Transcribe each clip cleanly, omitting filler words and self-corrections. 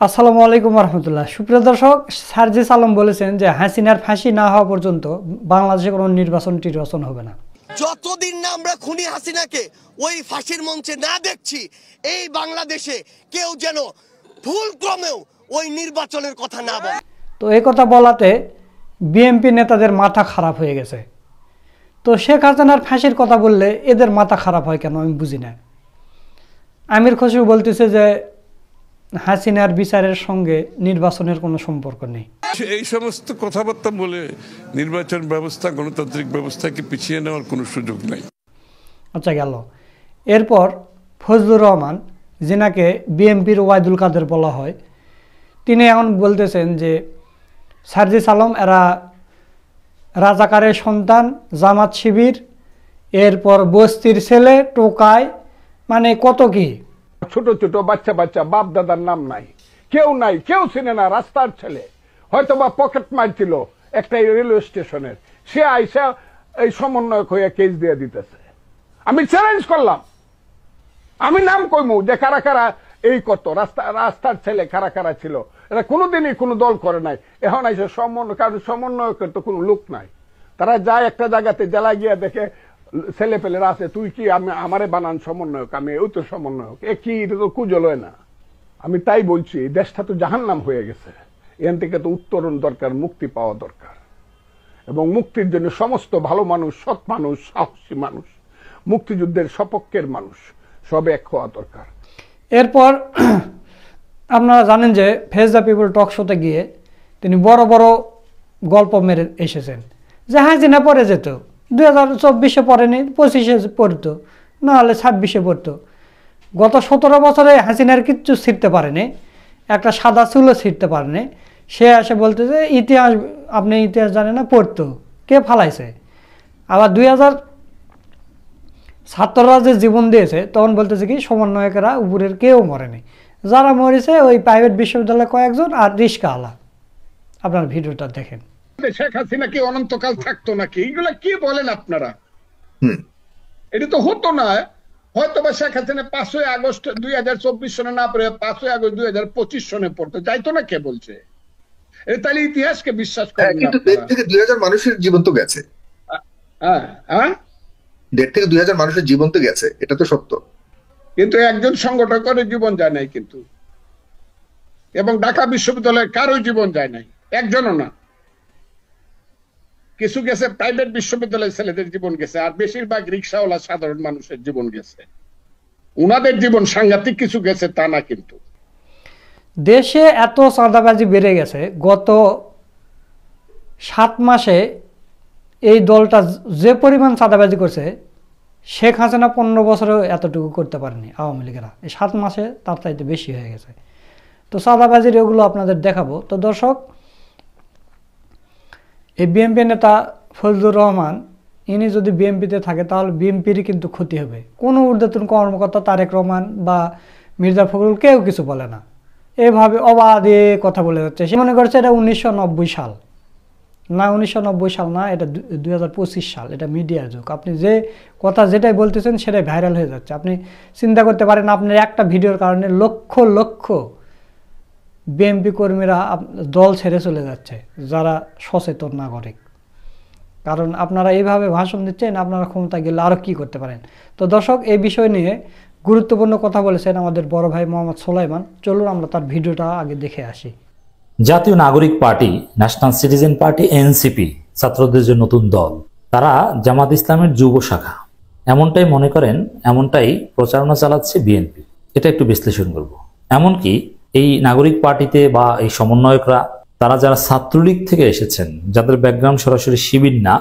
আসসালামু আলাইকুম রহমতুল্লাহ। সুপ্রিয় দর্শক, সার্জিস আলম বলেছেন যে হাসিনার ফাঁসি না হওয়া পর্যন্ত বাংলাদেশে কোনো নির্বাচন হবে না। যতদিন না আমরা খুনি হাসিনাকে ওই ফাঁসির মঞ্চে না দেখছি, এই বাংলাদেশে কেউ যেন ভুল ক্রমেও ওই নির্বাচনের কথা না বলে। তো এই কথা বলাতে বিএনপি নেতাদের মাথা খারাপ হয়ে গেছে। তো শেখ হাসিনার ফাঁসির কথা বললে এদের মাথা খারাপ হয় কেন আমি বুঝি না। আমির খসরু বলতেছে যে হাসিনার বিচারের সঙ্গে নির্বাচনের কোনো সম্পর্ক নেই। এই সমস্ত কথাবার্তা বলে নির্বাচন ব্যবস্থা, গণতান্ত্রিক ব্যবস্থাকে পিছিয়ে নেওয়ার কোনো সুযোগ নাই। আচ্ছা, গেল। এরপর ফজলুর রহমান, যিনাকে বিএনপির ওবায়দুল কাদের বলা হয়, তিনি এখন বলতেছেন যে সার্জিস আলম এরা রাজাকারের সন্তান, জামাত শিবির, এরপর বস্তির ছেলে, টোকায়, মানে কত কি। ছোট ছোট বাচ্চা বাচ্চা, বাপ দাদার নাম নাই, কেউ চিনে না, রাস্তার ছেলে, হয়তো বা পকেট মারছিল একটা রেলওয়ে স্টেশনের, সে আইসা এই সমন্বয়ক হয়ে কেস দিয়ে দিতেছে। আমি চ্যালেঞ্জ করলাম, আমি নাম কইমু যে কারা কারা এই করতো, রাস্তার ছেলে কারা কারা ছিল, এরা কোনোদিনই কোনো দল করে নাই। এখন আইসা সমন্বয়কের তো কোনো লোক নাই, তারা যায় একটা জায়গাতে জেলায় গিয়ে দেখে ছেলে পেলেরা আছে, তুই কি আমারে বানান সমন্বয়ক, আমি ওই তো সমন্বয়ক, এ কি, এটা তো কুজল হয় না। আমি তাই বলছি, দেশটা তো জাহান্নাম হয়ে গেছে, এখান থেকে তো উত্তরণ দরকার, মুক্তি পাওয়া দরকার, এবং মুক্তির জন্য সমস্ত ভালো মানুষ, সৎ মানুষ, সাহসী মানুষ, মুক্তিযুদ্ধের সপক্ষের মানুষ সব এক হওয়া দরকার। এরপর আপনারা জানেন যে ফেস দ্য পিপল টক শোতে গিয়ে তিনি বড় বড় গল্প মেরে এসেছেন যে হাসিনা পরে যেত, 2024-এ পড়েনি, 25-এ পড়তো, নাহলে 26-এ পড়তো। গত 17 বছরে হাসিনার কিচ্ছু ছিঁড়তে পারেনি, একটা সাদা চুলও ছিঁড়তে পারেনি। সে এসে বলতে যে ইতিহাস, আপনি ইতিহাস জানেন না, পড়তো, কে ফালাইছে। আবার 2000 ছাত্ররা যে জীবন দিয়েছে তখন বলতেছে কি সমন্বয়কেরা উপরের কেউ মরেনি, যারা মরেছে ওই প্রাইভেট বিশ্ববিদ্যালয়ে কয়েকজন আর রিস্কাওয়ালা। আপনার ভিডিওটা দেখেন। শেখ হাসিনা কি অনন্তকাল থাকতো নাকি? এগুলা কি বলেন আপনারা? এটা তো হতো না। হয়তো বা শেখ হাসিনা 5ই আগস্ট 2024 সনে না পড়ে 5ই আগস্ট 2025 সনে পড়তো, যাইতো না, কে বলছে? তাহলে ইতিহাসকে বিশ্বাস করেন না। কিন্তু 1.5 থেকে 2,000 মানুষের জীবন তো গেছে। হ্যাঁ, 1.5 থেকে 2,000 মানুষের জীবন তো গেছে, এটা তো সত্য। কিন্তু একজন সংগঠকের জীবন যায় নাই কিন্তু, এবং ঢাকা বিশ্ববিদ্যালয়ের কারো জীবন যায় নাই, একজনও না। কিছু গেছে প্রাইভেট বিশ্ববিদ্যালয়ের ছেলেদের জীবন গেছে, আর বেশিরভাগ রিক্সাওয়ালা সাধারণ মানুষের জীবন গেছে। উনাদের জীবন সাংঘাতিক কিছু গেছে তা না। কিন্তু দেশে এত চাঁদাবাজি বেড়ে গেছে, গত 7 মাসে এই দলটা যে পরিমাণ চাঁদাবাজি করছে, শেখ হাসিনা 15 বছরেও এতটুকু করতে পারেনি আওয়ামী লীগেরা। এই 7 মাসে তার চাইতে বেশি হয়ে গেছে। তো চাঁদাবাজির এগুলো আপনাদের দেখাবো। তো দর্শক, এই বিএনপি নেতা ফজলুর রহমান, ইনি যদি বিএনপিতে থাকে তাহলে বিএনপিরই কিন্তু ক্ষতি হবে। কোনো ঊর্ধ্বতন কর্মকর্তা তারেক রহমান বা মির্জা ফখরুল কেউ কিছু বলে না, এভাবে অবাধে কথা বলে যাচ্ছে। সে মনে করছে এটা 1990 সাল না, 1990 সাল না, এটা 2025 সাল, এটা মিডিয়ার যুগ। আপনি যে কথা যেটাই বলতেছেন সেটাই ভাইরাল হয়ে যাচ্ছে। আপনি চিন্তা করতে পারেন, আপনার একটা ভিডিওর কারণে লক্ষ লক্ষ বিএনপি কর্মীরা দল ছেড়ে চলে যাচ্ছে, যারা সচেতন নাগরিক। কারণ আপনারা এইভাবে ভাষণ দিচ্ছেন, আপনারা ক্ষমতা গেলে আরও কী করতে পারেন। তো দর্শক, এই বিষয় নিয়ে গুরুত্বপূর্ণ কথা বলেছেন আমাদের বড় ভাই মোহাম্মদ সোলাইমান। চলুন আমরা তার ভিডিওটা আগে দেখে আসি। জাতীয় নাগরিক party, national citizen party, NCP ছাত্রদের যে নতুন দল, তারা জামাত ইসলামের যুব শাখা, এমনটাই মনে করেন, এমনটাই প্রচারণা চালাচ্ছে বিএনপি। এটা একটু বিশ্লেষণ করব। এমনকি এই নাগরিক পার্টিতে বা এই সমন্বয়করা, তারা যারা ছাত্রলীগ থেকে এসেছেন, যাদের ব্যাকগ্রাউন্ড সরাসরি শিবির না,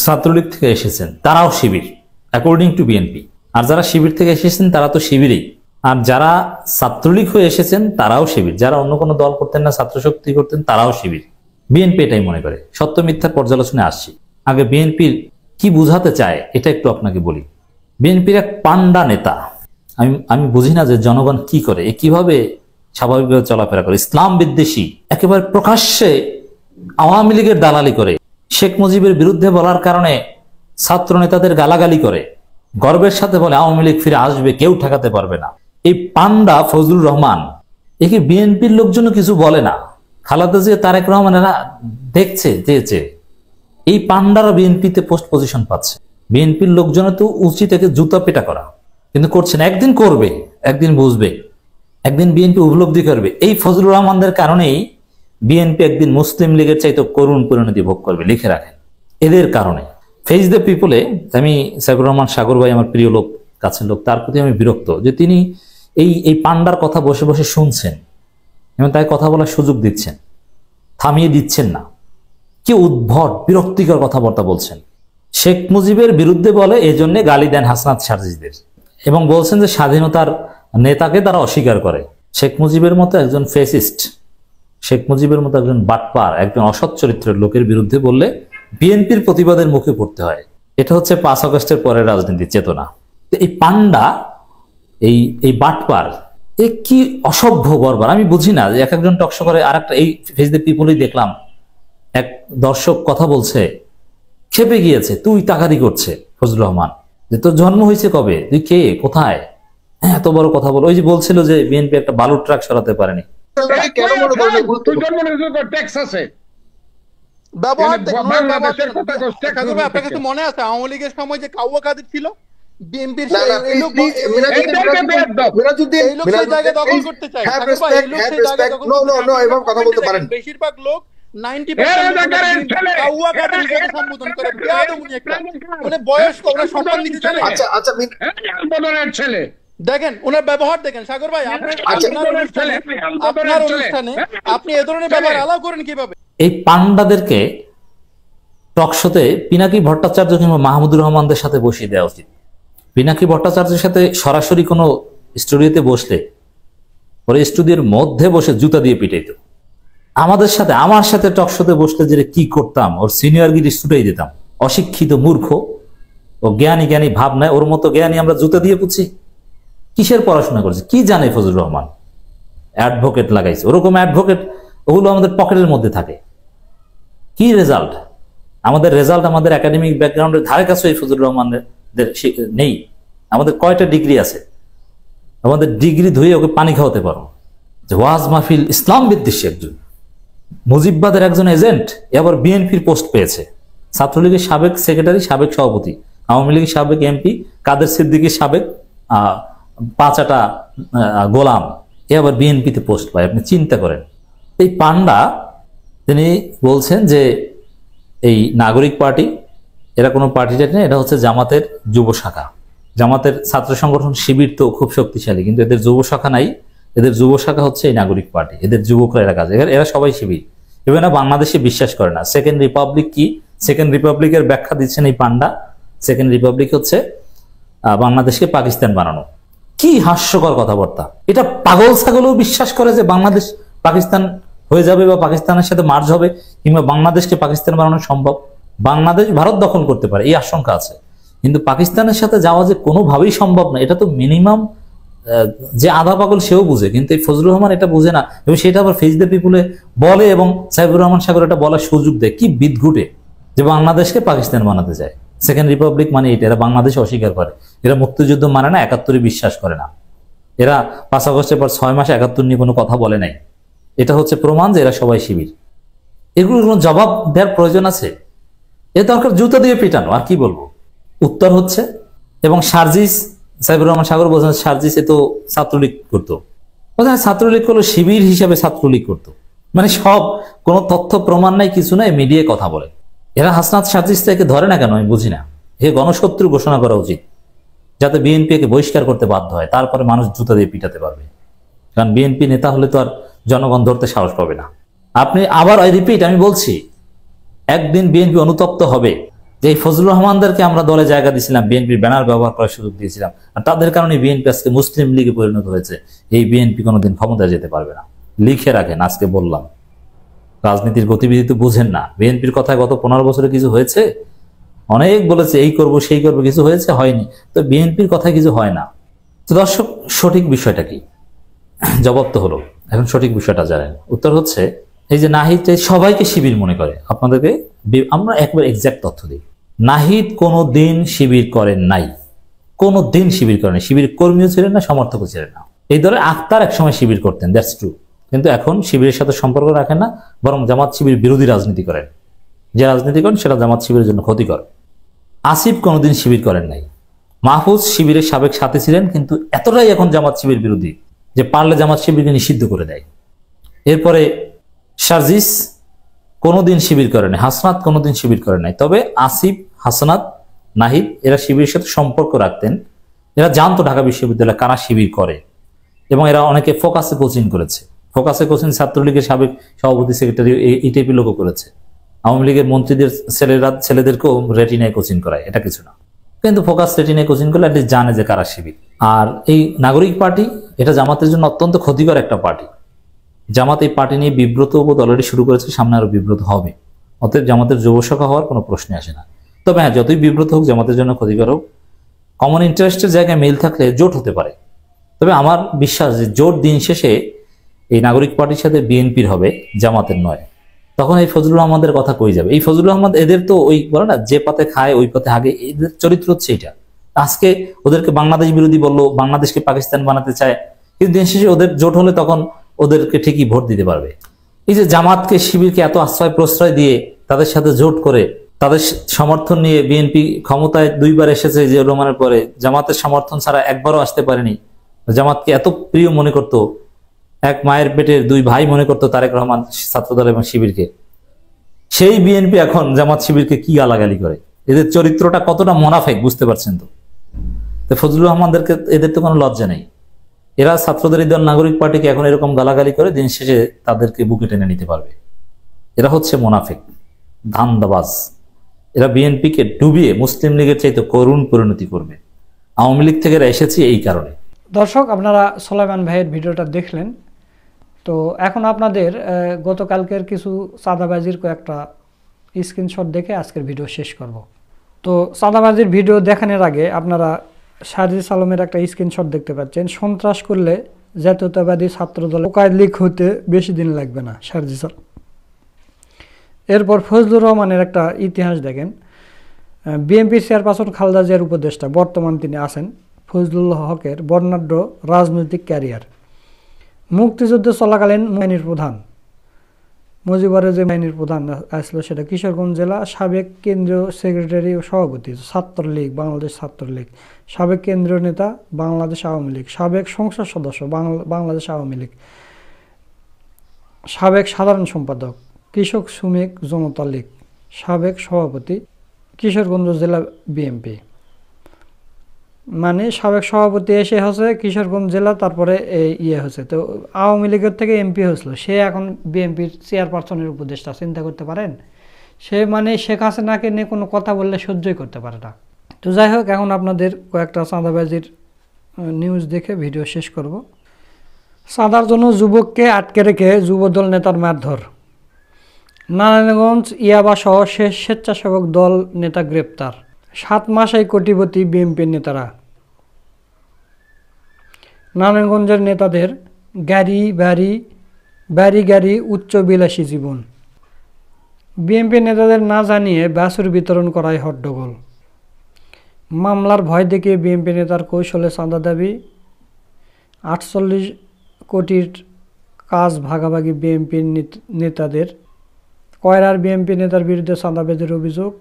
ছাত্রলীগ থেকে এসেছেন, তারাও শিবির অ্যাকর্ডিং টু বিএনপি। আর যারা শিবির থেকে এসেছেন তারা তো শিবিরই, আর যারা ছাত্রলীগ হয়ে এসেছেন তারাও শিবির, যারা অন্য কোনো দল করতেন না, ছাত্র শক্তি করতেন, তারাও শিবির। বিএনপি এটাই মনে করে। সত্য মিথ্যার পর্যালোচনায় আসছি। আগে বিএনপির কি বুঝাতে চায় এটা একটু আপনাকে বলি। বিএনপির এক পান্ডা নেতা, আমি বুঝি না যে জনগণ কি করে, কিভাবে স্বাভাবিকভাবে চলাফেরা করে। ইসলাম বিদ্বেষী, একেবারে প্রকাশ্যে আওয়ামী লীগের দালালি করে, শেখ মুজিবের বিরুদ্ধে বলার কারণে ছাত্র নেতাদের গালাগালি করে, গর্বের সাথে বলে আওয়ামী লীগ ফিরে আসবে, কেউ ঠেকাতে পারবে না। এই পান্ডা ফজলুর রহমান একে বিএনপির লোকজনও কিছু বলে না, খালেদা জিয়া তারেক রহমান এরা দেখছে চেয়েছে এই পান্ডারা বিএনপিতে পোস্ট পজিশন পাচ্ছে। বিএনপির লোকজনের তো উচিত একে জুতা পেটা করা, কিন্তু করছে না। একদিন করবে, একদিন বুঝবে, একদিন বিএনপি উপলব্ধি করবে এই ফজলুর রহমানদের কারণেই বিএনপি একদিন মুসলিম লীগের চাইতে করুণ পরিণতি ভোগ করবে। লিখে রাখেন, এদের কারণে। ফেস দ্য পিপলে আমি সাইফুর রহমান সাগর ভাই আমার প্রিয় লোক, কাছের লোক, তার প্রতি আমি বিরক্ত যে তিনি এই পান্ডার কথা বসে বসে শুনছেন এবং তাই কথা বলার সুযোগ দিচ্ছেন, থামিয়ে দিচ্ছেন না। কি উদ্ভট বিরক্তিকর কথাবার্তা বলছেন। শেখ মুজিবের বিরুদ্ধে বলে এজন্য গালি দেন হাসনাত শারজিদের এবং বলছেন যে স্বাধীনতার নেতাকে তারা অস্বীকার করে। শেখ মুজিবের মতো একজন ফেসিস্ট, শেখ মুজিবের মতো একজন বাটপার, একজন অসৎ চরিত্রের লোকের বিরুদ্ধে বললে বিএনপির প্রতিবাদের মুখে পড়তে হয়। এটা হচ্ছে 5 আগস্টের পরের রাজনীতির চেতনা। এই পান্ডা, এই বাটপার, এ কি অসভ্য বর্বর আমি বুঝি না। এক একজন টকশো করে, আর একটা এই ফেস দ্য পিপলই দেখলাম এক দর্শক কথা বলছে, খেপে গিয়েছে, তুই তাকারি করছে ফজলুর রহমান, যে তোর জন্ম হয়েছে কবে, তুই কে, কোথায়, এত বড় কথা বল। ওই যে বলছিল যে বিএনপি একটা বালুর ট্রাক সরাতে পারেনি। কেন মনে করেন এই গুরুত্বপূর্ণ? ট্যাক্স আছে ব্যবহার বাংলাদেশের কথা আপনার কাছে মনে আছে আওয়ামী লীগের সময় যে কাউয়া কাদের ছিল বিএনপির না, না, please, please, মিরাজউদ্দিন, এই লোক সেই জায়গা দখল করতে চায়। have সাকিব ভাই, এই লোক respect, সেই have জায়গা respect. দখল No, করতে no, চায়। no, এভাবে কথা বলতে পারেন। বেশিরভাগ লোক 90% কাউয়া কাদের হিসেবে সম্বোধন করে। বেয়াদবি একটা, মানে বয়স্ক, ওরা সম্মান দিতে চায়। আচ্ছা আচ্ছা ছেলে দেখেন ওনার ব্যবহার দেখেন। সাগর ভাই, আপনার অনুষ্ঠানে আপনি এ ধরনের ব্যবহার অ্যালাউ করেন কিভাবে? এই পান্ডাদেরকে টকশোতে পিনাকি ভট্টাচার্য কিংবা মাহমুদুর রহমানদের সাথে বসিয়ে দেওয়া উচিত। পিনাকি ভট্টাচার্যের সাথে সরাসরি কোনো স্টুডিওতে বসলে ওরা স্টুডিওর মধ্যে বসে জুতা দিয়ে পিটাইত। আমাদের সাথে, আমার সাথে টকশোতে বসলে যে কি করতাম, ওর সিনিয়রগিরি ছুটাই দিতাম। অশিক্ষিত মূর্খ, ও জ্ঞানী জ্ঞানী ভাব নাই, ওর মতো জ্ঞানী আমরা জুতা দিয়ে পুছি। কিসের পড়াশোনা করছে, কি জানে ফজলুর রহমান? অ্যাডভোকেট লাগাইছে, ওরকম অ্যাডভোকেট ওগুলো আমাদের পকেটের মধ্যে থাকে। কি রেজাল্ট? আমাদের রেজাল্ট আমাদের একাডেমিক ব্যাকগ্রাউন্ডের ধারে কাছে এই ফজলুর রহমানের নেই। আমাদের কয়টা ডিগ্রি আছে? আমাদের ডিগ্রি ধুয়ে ওকে পানি খাওয়াতে পারো। যে ওয়াজ মাহফিল ইসলাম বিদ্বেষী একজন, মুজিববাদের একজন এজেন্ট, এবার বিএনপির পোস্ট পেয়েছে। ছাত্রলীগের সাবেক সেক্রেটারি, সাবেক সভাপতি, আওয়ামী লীগের সাবেক এমপি, কাদের সিদ্দিকীর সাবেক 5 গোলাম, এ আবার বিএনপিতে পোস্ট পায়। আপনি চিন্তা করেন। এই পান্ডা তিনি বলছেন যে এই নাগরিক পার্টি, এরা কোনো পার্টিটা নেই, এটা হচ্ছে জামাতের যুব শাখা। জামাতের ছাত্র সংগঠন শিবির তো খুব শক্তিশালী, কিন্তু এদের যুব শাখা নাই। এদের যুব শাখা হচ্ছে এই নাগরিক পার্টি। এদের যুবকরা এরা কাজ, এরা সবাই শিবির। এবার বাংলাদেশে বিশ্বাস করে না। সেকেন্ড রিপাবলিক কি? সেকেন্ড রিপাবলিকের ব্যাখ্যা দিচ্ছেন এই পান্ডা। সেকেন্ড রিপাবলিক হচ্ছে বাংলাদেশকে পাকিস্তান বানানো। কি হাস্যকর কথাবার্তা! এটা পাগল ছাগলও বিশ্বাস করে যে বাংলাদেশ পাকিস্তান হয়ে যাবে বা পাকিস্তানের সাথে মার্জ হবে, কিংবা বাংলাদেশকে পাকিস্তান বানানো সম্ভব। বাংলাদেশ ভারত দখল করতে পারে, এই আশঙ্কা আছে, কিন্তু পাকিস্তানের সাথে যাওয়া যে কোনোভাবেই সম্ভব না, এটা তো মিনিমাম যে আধা পাগল সেও বুঝে, কিন্তু এই ফজলুর রহমান এটা বুঝে না, এবং সেটা আবার ফেস দ্য পিপলে বলে এবং সাইফুর রহমান সাগর এটা বলার সুযোগ দেয়। কি বিদঘুটে যে বাংলাদেশকে পাকিস্তান বানাতে চায়। সেকেন্ড রিপাবলিক মানে এটা, এরা বাংলাদেশ অস্বীকার করে, এরা মুক্তিযুদ্ধ মানে না, 71 বিশ্বাস করে না, এরা 5 আগস্টের পর 6 মাস 71 নিয়ে কোনো কথা বলে নাই। এটা হচ্ছে প্রমাণ যে এরা সবাই শিবির। এগুলোর কোনো জবাব দেওয়ার প্রয়োজন আছে? এ দরকার জুতা দিয়ে পিটানো, আর কি বলবো। উত্তর হচ্ছে, এবং সার্জিস, সাইফুর রহমান সাগর বলছেন সার্জিস এ তো ছাত্রলীগ করতো, ছাত্রলীগ করলো শিবির হিসাবে ছাত্রলীগ করতো, মানে সব কোনো তথ্য প্রমাণ নাই, কিছু নাই, মিডিয়ায় কথা বলে। এরা হাসনাত সার্জিস থেকে ধরে না কেন আমি বুঝি না। এ গণশত্রু ঘোষণা করা উচিত, যাতে বিএনপি কে বহিষ্কার করতে বাধ্য হয়, তারপরে মানুষ জুতা দিয়ে পিটাতে পারবে। কারণ বিএনপি নেতা হলে তো আর জনগণ ধরতে সাহস পাবে না। আপনি আবার রিপিট, আমি বলছি, একদিন বিএনপি অনুতপ্ত হবে যে এই ফজলুর রহমানদেরকে আমরা দলে জায়গা দিয়েছিলাম, বিএনপির ব্যানার ব্যবহার করার সুযোগ দিয়েছিলাম, আর তাদের কারণে বিএনপি আজকে মুসলিম লীগে পরিণত হয়েছে। এই বিএনপি কোনোদিন ক্ষমতায় যেতে পারবে না। লিখে রাখেন, আজকে বললাম। রাজনীতির গতিবিধি তো বুঝেন না। বিএনপির কথায় গত 15 বছরে কিছু হয়েছে? অনেক বলেছে এই করব সেই করবো, কিছু হয়েছে? হয়নি। তো বিএনপির কথায় কিছু হয় না। তো দর্শক, সঠিক বিষয়টা কি? জবাব তো হলো, এখন সঠিক বিষয়টা জানেন। উত্তর হচ্ছে, এই যে নাহিদ সবাইকে শিবির মনে করে, আপনাদেরকে আমরা একবার এক্সাক্ট তথ্য দিই। নাহিদ কোনো দিন শিবির করেন নাই, কোনো দিন শিবির করেন নাই। শিবির কর্মীও ছিলেন না, সমর্থকও ছিলেন না। এই দলে আখতার একসময় শিবির করতেন, দ্যাটস ট্রু, কিন্তু এখন শিবিরের সাথে সম্পর্ক রাখেন না, বরং জামাত শিবির বিরোধী রাজনীতি করেন। যে রাজনীতি করেন সেটা জামাত শিবিরের জন্য ক্ষতিকর। আসিফ কোনোদিন শিবির করেন নাই। মাহফুজ শিবিরের সাবেক সাথী ছিলেন, কিন্তু এতটাই এখন জামাত শিবির বিরোধী যে পারলে জামাত শিবিরকে নিষিদ্ধ করে দেয়। এরপরে সার্জিস কোনোদিন শিবির করে নাই, হাসনাত কোনোদিন শিবির করে নাই। তবে আসিফ, হাসনাত, নাহিদ এরা শিবিরের সাথে সম্পর্ক রাখতেন। এরা জানতো ঢাকা বিশ্ববিদ্যালয়ে কারা শিবির করে, এবং এরা অনেকে ফোকাসে কোচিং করেছে। ফোকাসে কোচিং ছাত্রলীগের সাবেক সভাপতি, সেক্রেটারি এই টাইপের লোকও করেছে। আওয়ামী লীগের মন্ত্রীদের ছেলেদেরকেও রেটিনায় কোচিং করায়, এটা কিছু না। কিন্তু ফোকাস রেটিনায় কোচিং করলে অ্যাটলিস্ট জানে যে কারা শিবির। আর এই নাগরিক পার্টি, এটা জামাতের জন্য অত্যন্ত ক্ষতিকর একটা পার্টি। জামাত এই পার্টি নিয়ে বিব্রত বোধ অলরেডি শুরু করেছে, সামনে আরো বিব্রত হবে। অতএব জামাতের যুবসখা হওয়ার কোনো প্রশ্নই আসে না। তবে হ্যাঁ, যতই বিব্রত হোক, জামাতের জন্য ক্ষতিকর হোক, কমন ইন্টারেস্টের জায়গায় মিল থাকলে জোট হতে পারে। তবে আমার বিশ্বাস যে জোট দিন শেষে এই নাগরিক পার্টির সাথে বিএনপির হবে, জামাতের নয়। তখন এই ফজলুর আহমদের কথা কই যাবে? এই ফজলুর আহমদ এদের তো ওই বলে না, যে পাতে খায় ওই পাতে হাগে, এদের চরিত্র হচ্ছে এটা। আজকে ওদেরকে বাংলাদেশ বিরোধী বললো, বাংলাদেশকে পাকিস্তান বানাতে চায়, কিন্তু দিন শেষে ওদের জোট হলে তখন ওদেরকে ঠিকই ভোট দিতে পারবে। এই যে জামাতকে, শিবিরকে এত আশ্রয় প্রশ্রয় দিয়ে তাদের সাথে জোট করে তাদের সমর্থন নিয়ে বিএনপি ক্ষমতায় 2 বার এসেছে যে রহমানের পরে, জামাতের সমর্থন ছাড়া একবারও আসতে পারেনি। জামাতকে এত প্রিয় মনে করতো, এক মায়ের পেটের 2 ভাই মনে করতো তারেক রহমান, ছাত্রদল এবং শিবিরকে। সেই বিএনপি এখন জামাত শিবিরকে কি গালাগালি করে। এদের চরিত্রটা কতটা মোনাফেক বুঝতে পারছেন তো? ফজলুর রহমানদেরকে, এদের তো কোনো লজ্জা নেই। এরা ছাত্রদের দল নাগরিক পার্টিকে এখন এরকম গালাগালি করে দিন শেষে তাদেরকে বুকে টেনে নিতে পারবে। এরা হচ্ছে মোনাফেক, ধান্দাবাজ। এরা বিএনপিকে ডুবিয়ে মুসলিম লীগের চাইতে করুণ পরিণতি করবে। আওয়ামী লীগ থেকে এরা এসেছে এই কারণে। দর্শক, আপনারা সোলাইমান ভাইয়ের ভিডিওটা দেখলেন। তো এখন আপনাদের গতকালকের কিছু চাঁদাবাজির কয়েকটা স্ক্রিনশট দেখে আজকের ভিডিও শেষ করব। তো চাঁদাবাজির ভিডিও দেখানোর আগে আপনারা সার্জিস আলমের একটা স্ক্রিনশট দেখতে পাচ্ছেন। সন্ত্রাস করলে জাতীয়তাবাদী ছাত্রদল লীগ হতে বেশি দিন লাগবে না, সার্জিস আলম। এরপর ফজলুর রহমানের একটা ইতিহাস দেখেন। বিএনপির চেয়ারপারসন খালেদা জিয়ার উপদেষ্টা, বর্তমান তিনি আছেন। ফজলুল হকের বর্ণাঢ্য রাজনৈতিক ক্যারিয়ার। মুক্তিযুদ্ধ চলাকালীন বাহিনীর প্রধান, মুজিবরের যে বাহিনীর প্রধান আসলো সেটা কিশোরগঞ্জ জেলা, সাবেক কেন্দ্রীয় সেক্রেটারি ও সভাপতি ছাত্রলীগ, বাংলাদেশ ছাত্রলীগ, সাবেক কেন্দ্রীয় নেতা বাংলাদেশ আওয়ামী লীগ, সাবেক সংসদ সদস্য বাংলাদেশ আওয়ামী লীগ, সাবেক সাধারণ সম্পাদক কৃষক শ্রমিক জনতা লীগ, সাবেক সভাপতি কিশোরগঞ্জ জেলা বিএনপি। মানে সাবেক সভাপতি এসে হচ্ছে কিশোরগঞ্জ জেলা, তারপরে হচ্ছে তো আওয়ামী লীগের থেকে এমপি হয়েছিল, সে এখন বিএনপির চেয়ারপারসনের উপদেষ্টা। চিন্তা করতে পারেন, সে মানে শেখ হাসিনাকে নিয়ে কোনো কথা বললে সহ্যই করতে পারে না। তো যাই হোক, এখন আপনাদের কয়েকটা চাঁদাবাজির নিউজ দেখে ভিডিও শেষ করব। চাঁদার জন্য যুবককে আটকে রেখে যুবদল নেতার মারধর। নারায়ণগঞ্জ ইয়াবা সহ স্বেচ্ছাসেবক দল নেতা গ্রেপ্তার। 7 মাসেই কোটিপতি বিএনপির নেতারা। নারায়ণগঞ্জের নেতাদের গাড়ি উচ্চ বিলাসী জীবন। বিএনপি নেতাদের না জানিয়ে বাছুর বিতরণ করায় হট্টগোল। মামলার ভয় দেখিয়ে বিএনপি নেতার কৌশলে চাঁদা দাবি। 48 কোটির কাজ ভাগাভাগি বিএনপির নেতাদের। কয়রার বিএনপি নেতার বিরুদ্ধে চাঁদাবাজির অভিযোগ।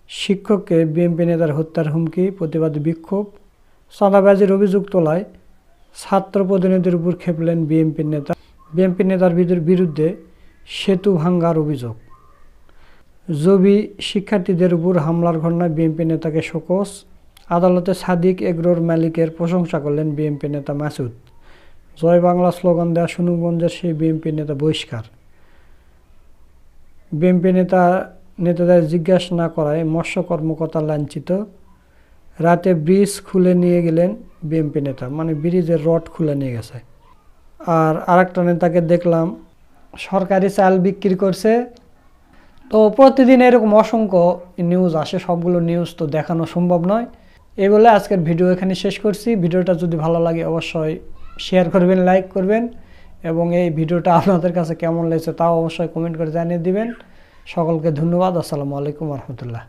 শিক্ষককে বিএনপি নেতার হত্যার হুমকি, প্রতিবাদী বিক্ষোভ। চাঁদাবাজির অভিযোগ তোলায় ছাত্র প্রতিনিধির উপর খেপলেন বিএনপি নেতা। বিএনপি নেতার বিরুদ্ধে সেতু ভাঙ্গার অভিযোগ। জবি শিক্ষার্থীদের উপর হামলার ঘটনায় বিএনপি নেতাকে শোকজ। আদালতে সাদিক এগ্রোর মালিকের প্রশংসা করলেন বিএনপি নেতা মাসুদ। জয় বাংলা স্লোগান দেওয়া সুনামগঞ্জের সেই বিএনপি নেতা বহিষ্কার। বিএনপি নেতাদের জিজ্ঞাসা না করায় মৎস্য কর্মকর্তা লাঞ্ছিত। রাতে ব্রিজ খুলে নিয়ে গেলেন বিএনপি নেতা, মানে ব্রিজের রড খুলে নিয়ে গেছে। আর আরেকটা নেতাকে দেখলাম সরকারি চাল বিক্রি করছে। তো প্রতিদিন এরকম অসংখ্য নিউজ আসে, সবগুলো নিউজ তো দেখানো সম্ভব নয়। এই বলে আজকের ভিডিও এখানে শেষ করছি। ভিডিওটা যদি ভালো লাগে অবশ্যই শেয়ার করবেন, লাইক করবেন, এবং এই ভিডিওটা আপনাদের কাছে কেমন লেগেছে তাও অবশ্যই কমেন্ট করে জানিয়ে দিবেন। সকলকে ধন্যবাদ। আসসালামু আলাইকুম রহমতুল্লাহ।